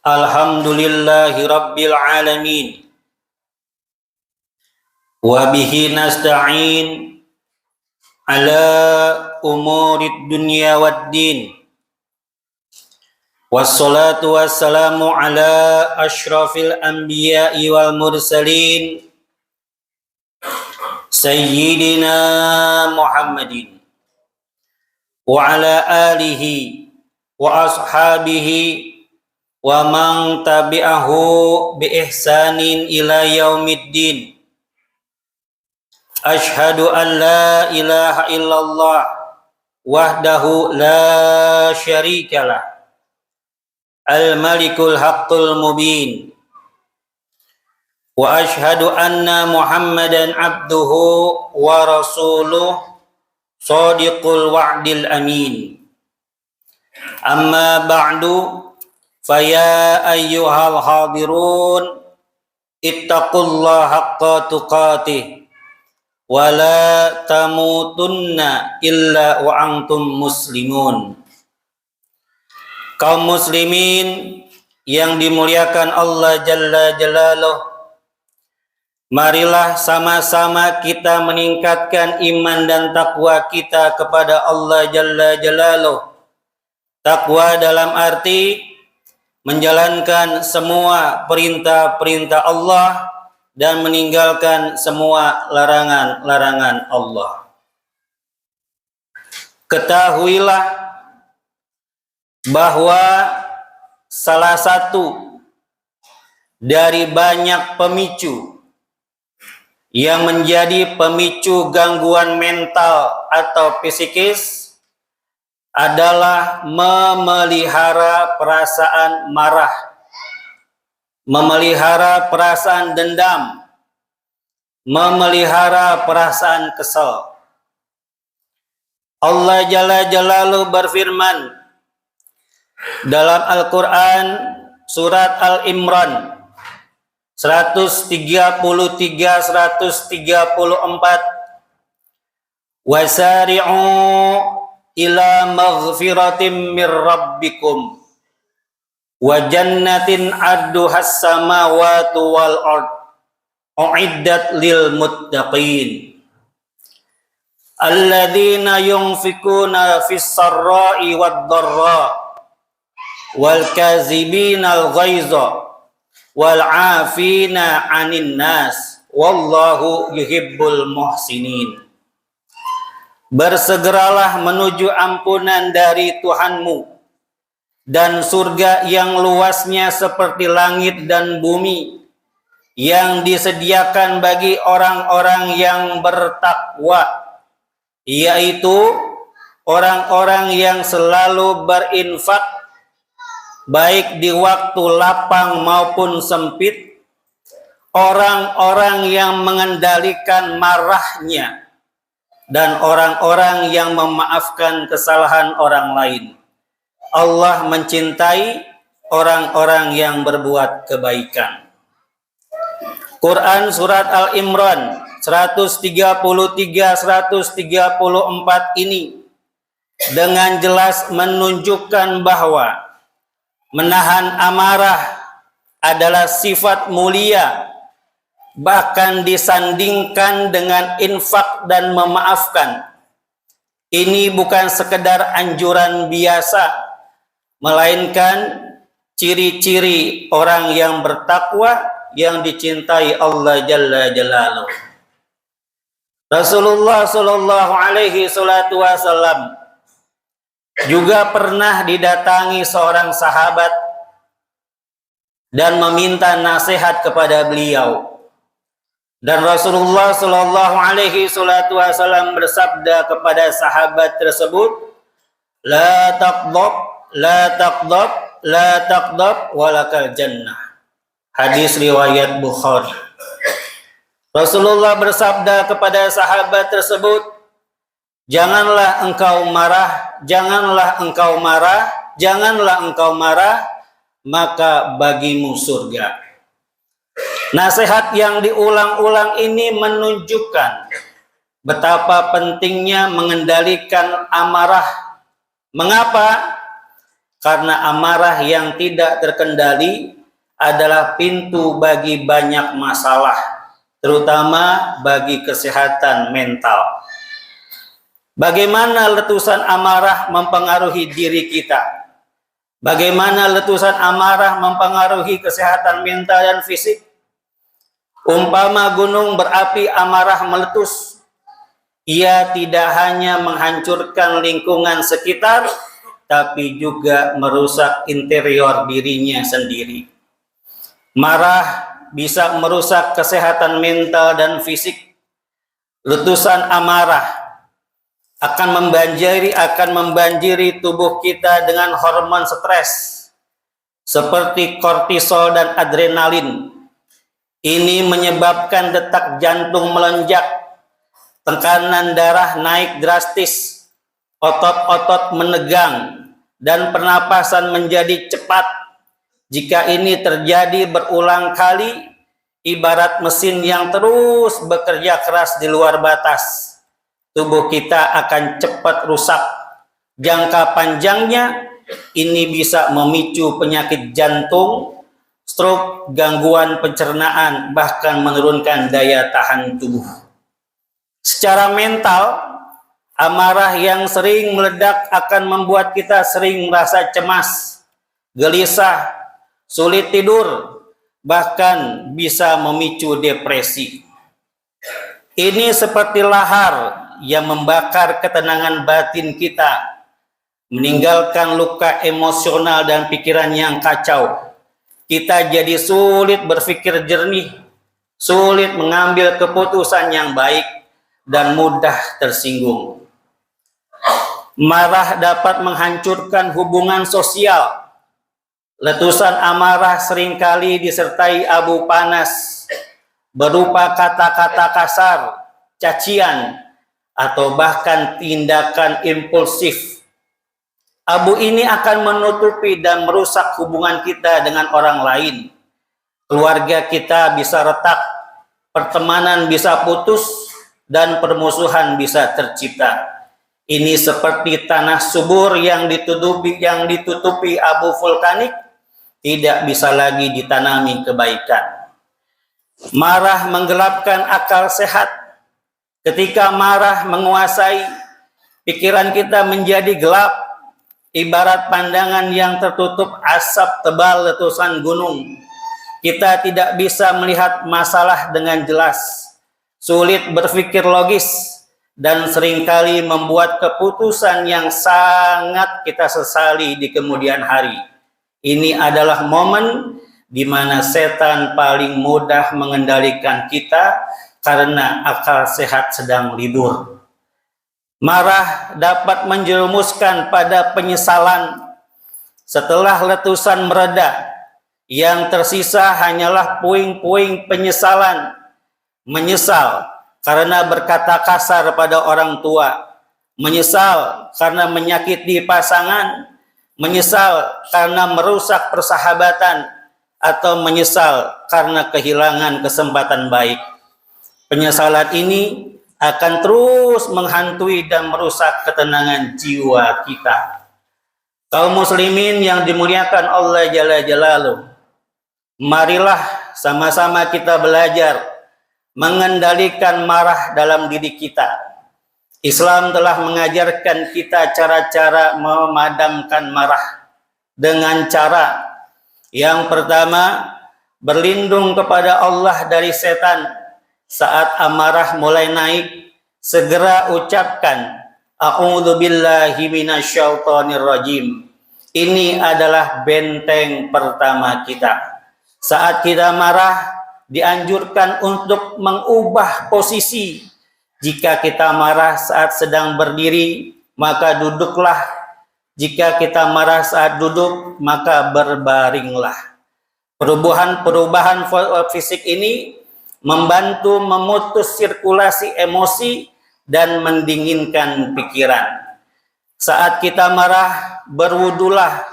Alhamdulillahi Rabbil Alamin. Wa bihi nasta'in ala umurid dunya waddin. Wassalatu wassalamu ala ashrafil anbiya'i wal mursalin Sayyidina Muhammadin wa ala alihi wa ashabihi wa man tabi'ahu bi ihsanin ila yaumiddin. Ashhadu an la ilaha illallah wahdahu la syarikalah al-malikul haqqul mubin, wa ashhadu anna Muhammadan abduhu wa rasuluh shadiqul wa'dil amin. Amma ba'du, faya ayyuhal hadirun ittaqullaha haqqa tuqatih wa la tamutunna illa wa antum muslimun. Kaum muslimin yang dimuliakan Allah Jalla Jalaluh, marilah sama-sama kita meningkatkan iman dan takwa kita kepada Allah Jalla Jalaluh. Takwa dalam arti menjalankan semua perintah-perintah Allah dan meninggalkan semua larangan-larangan Allah. Ketahuilah bahwa salah satu dari banyak pemicu yang menjadi pemicu gangguan mental atau psikis adalah memelihara perasaan marah, memelihara perasaan dendam, memelihara perasaan kesal. Allah Jalla Jalaluhu berfirman dalam Al-Quran surat Al-Imran 133-134, wasari'u ila maghfiratin mir rabbikum wa jannatin arduhas samawati wal ard uiddat lil muttaqin alladzina yunfikuna fis sarra'i wad dharra wal kazibinal ghaiza wal 'afina 'anil nas wallahu yuhibbul muhsinin. Bersegeralah menuju ampunan dari Tuhanmu dan surga yang luasnya seperti langit dan bumi, yang disediakan bagi orang-orang yang bertakwa, yaitu orang-orang yang selalu berinfak baik di waktu lapang maupun sempit, orang-orang yang mengendalikan marahnya, dan orang-orang yang memaafkan kesalahan orang lain. Allah mencintai orang-orang yang berbuat kebaikan. Quran surat Al-Imran 133-134 ini dengan jelas menunjukkan bahwa menahan amarah adalah sifat mulia, bahkan disandingkan dengan infak dan memaafkan. Ini bukan sekedar anjuran biasa, melainkan ciri-ciri orang yang bertakwa yang dicintai Allah Jalla Jalaluhu. Rasulullah sallallahu alaihi wasallam juga pernah didatangi seorang sahabat dan meminta nasihat kepada beliau. Dan Rasulullah sallallahu alaihi wasallam bersabda kepada sahabat tersebut, la taqdab, la taqdab, la taqdab walakal jannah. Hadis riwayat Bukhari. Rasulullah bersabda kepada sahabat tersebut, janganlah engkau marah, janganlah engkau marah, janganlah engkau marah, maka bagimu surga. Nasihat yang diulang-ulang ini menunjukkan betapa pentingnya mengendalikan amarah. Mengapa? karena amarah yang tidak terkendali adalah pintu bagi banyak masalah, terutama bagi kesehatan mental. Bagaimana letusan amarah mempengaruhi diri kita? Bagaimana letusan amarah mempengaruhi kesehatan mental dan fisik? Umpama gunung berapi amarah meletus, ia tidak hanya menghancurkan lingkungan sekitar, tapi juga merusak interior dirinya sendiri. Marah bisa merusak kesehatan mental dan fisik. Letusan amarah akan membanjiri tubuh kita dengan hormon stres seperti kortisol dan adrenalin. Ini menyebabkan detak jantung melonjak, tekanan darah naik drastis, otot-otot menegang, dan pernapasan menjadi cepat. Jika ini terjadi berulang kali, ibarat mesin yang terus bekerja keras di luar batas, tubuh kita akan cepat rusak. Jangka panjangnya, ini bisa memicu penyakit jantung, stroke, gangguan pencernaan, bahkan menurunkan daya tahan tubuh. Secara mental, amarah yang sering meledak akan membuat kita sering merasa cemas, gelisah, sulit tidur, bahkan bisa memicu depresi. Ini seperti lahar yang membakar ketenangan batin kita, meninggalkan luka emosional dan pikiran yang kacau. Kita jadi sulit berpikir jernih, sulit mengambil keputusan yang baik, dan mudah tersinggung. Marah dapat menghancurkan hubungan sosial. Letusan amarah seringkali disertai abu panas, berupa kata-kata kasar, cacian, atau bahkan tindakan impulsif. Abu ini akan menutupi dan merusak hubungan kita dengan orang lain. Keluarga kita bisa retak, pertemanan bisa putus, dan permusuhan bisa tercipta. Ini seperti tanah subur yang ditutupi abu vulkanik, tidak bisa lagi ditanami kebaikan. Marah menggelapkan akal sehat. Ketika marah menguasai, pikiran kita menjadi gelap, ibarat pandangan yang tertutup asap tebal letusan gunung. Kita tidak bisa melihat masalah dengan jelas, sulit berpikir logis, dan seringkali membuat keputusan yang sangat kita sesali di kemudian hari. Ini adalah momen di mana setan paling mudah mengendalikan kita karena akal sehat sedang libur. Marah dapat menjerumuskan pada penyesalan. Setelah letusan mereda, yang tersisa hanyalah puing-puing penyesalan. Menyesal karena berkata kasar pada orang tua, menyesal karena menyakiti pasangan, menyesal karena merusak persahabatan, atau menyesal karena kehilangan kesempatan baik. Penyesalan ini akan terus menghantui dan merusak ketenangan jiwa kita. Kaum muslimin yang dimuliakan Allah Jalla Jalaluh, marilah sama-sama kita belajar mengendalikan marah dalam diri kita. Islam telah mengajarkan kita cara-cara memadamkan marah dengan cara yang pertama, berlindung kepada Allah dari setan. Saat amarah mulai naik, segera ucapkan a'udzubillahi minasyaitonirrajim. Ini adalah benteng pertama kita. Saat kita marah, dianjurkan untuk mengubah posisi. Jika kita marah saat sedang berdiri, maka duduklah. Jika kita marah saat duduk, maka berbaringlah. Perubahan fisik ini membantu memutus sirkulasi emosi dan mendinginkan pikiran. Saat kita marah, berwudulah.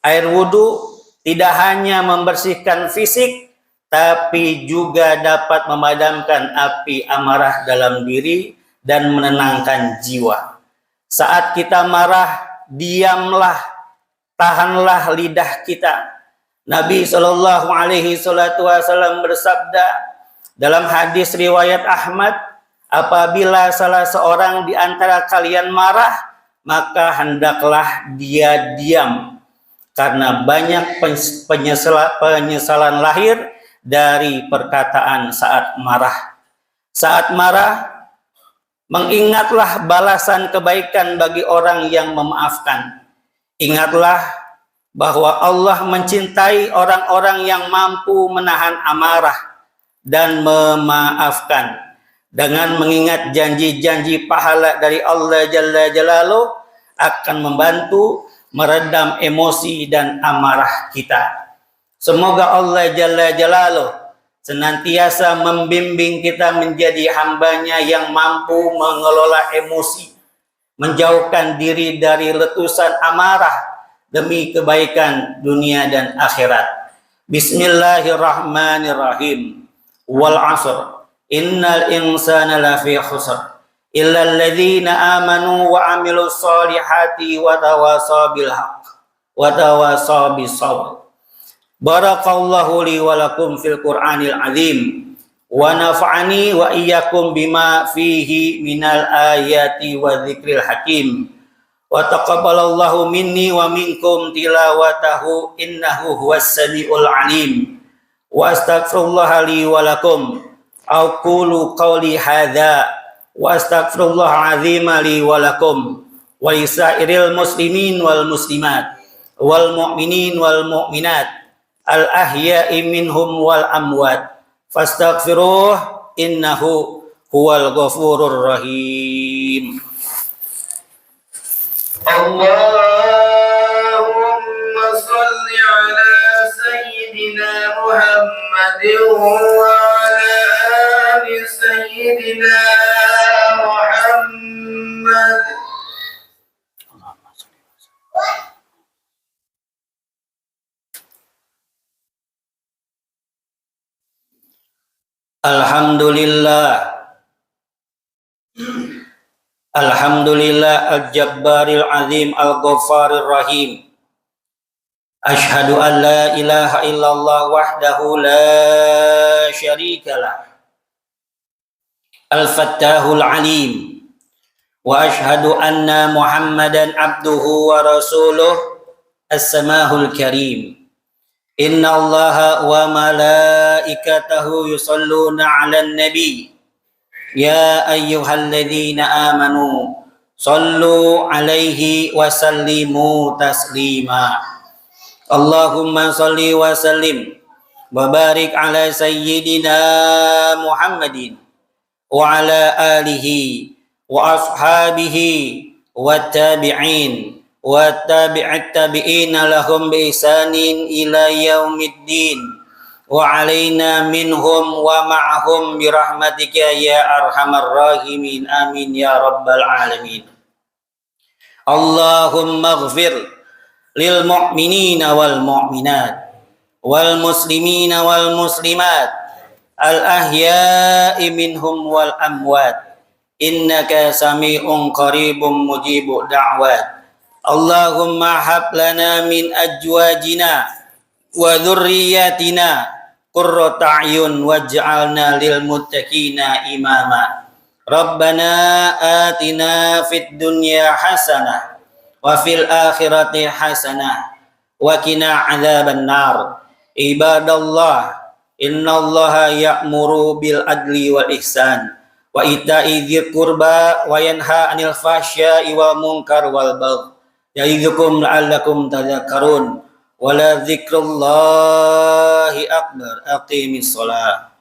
Air wudu tidak hanya membersihkan fisik, tapi juga dapat memadamkan api amarah dalam diri dan menenangkan jiwa. Saat kita marah, diamlah. tahanlah lidah kita. Nabi Shallallahu Alaihi Wasallam bersabda dalam hadis riwayat Ahmad, apabila salah seorang di antara kalian marah, maka hendaklah dia diam, karena banyak penyesalan lahir dari perkataan saat marah. Saat marah, mengingatlah balasan kebaikan bagi orang yang memaafkan. Ingatlah bahwa Allah mencintai orang-orang yang mampu menahan amarah dan memaafkan. Dengan mengingat janji-janji pahala dari Allah Jalla Jalaluh akan membantu meredam emosi dan amarah kita. Semoga Allah Jalla Jalaluh senantiasa membimbing kita menjadi hambanya yang mampu mengelola emosi, menjauhkan diri dari letusan amarah demi kebaikan dunia dan akhirat. Bismillahirrahmanirrahim. Wal 'asr. Innal insana lafi khusr. Illa alladhina amanu wa 'amilus solihati wa tawasaw bil haqq wa tawasaw bis sabr. Barakallahu li wa lakum fil Qur'anil azim. Wa nafa'ani wa iyyakum bima fihi minal ayati wa dzikril hakim. Wa taqabbalallahu minni wa minkum tilawatahu innahu huwas samiul alim. Wa astaghfirullah li wa lakum. Aqulu qawli hadza wa astaghfirullah azima li wa lakum wa lisairil muslimin wal muslimat wal mu'minin wal mu'minat al ahya'i minhum wal amwat fastaghfiruh innahu huwal ghafurur rahim. Allahumma salli ala sayyidina Muhammadin wa ala ali sayyidina Muhammad. Alhamdulillah. Alhamdulillah al-jabbaril azim al-ghaffarir rahim. Ashhadu an la ilaha illallah wahdahu la syarikalah. Al-fattahul alim. Wa ashhadu anna Muhammadan abduhu wa rasuluh as-samahul karim. Inna allaha wa malaikatahu yusalluna 'alan nabi. Ya ayyuhalladzina amanu sallu alaihi wa sallimu taslima. Allahumma salli wa sallim wa barik ala sayyidina Muhammadin wa ala alihi wa ashabihi wa tabi'in wa tabi'at tabi'ina lahum bi ihsanin ila yaumiddin. Wa alaina minhum wa ma'ahum birahmatika ya arhamar rahimin amin ya rabbal alamin. Allahumma ighfir lil mu'minina wal mu'minat wal muslimina wal muslimat al ahya'i minhum wal amwat innaka sami'un qaribun mujibud da'wat. Allahumma hab lana min ajwajina wa dzurriyyatina qurrata a'yun waj'alna lil muttaqina imama. Rabbana atina fid dunya hasanah wa fil akhirati hasanah wa qina adzaban nar. Ibadallah, innallaha ya'muru bil adli wal ihsan wa ita'i dzil qurba wa yanha 'anil fahsya'i wal munkar wal baghi. Ya'idzukum la'allakum tadhakkarun. Wala dzikrullahi akbar. Aqimis shalah.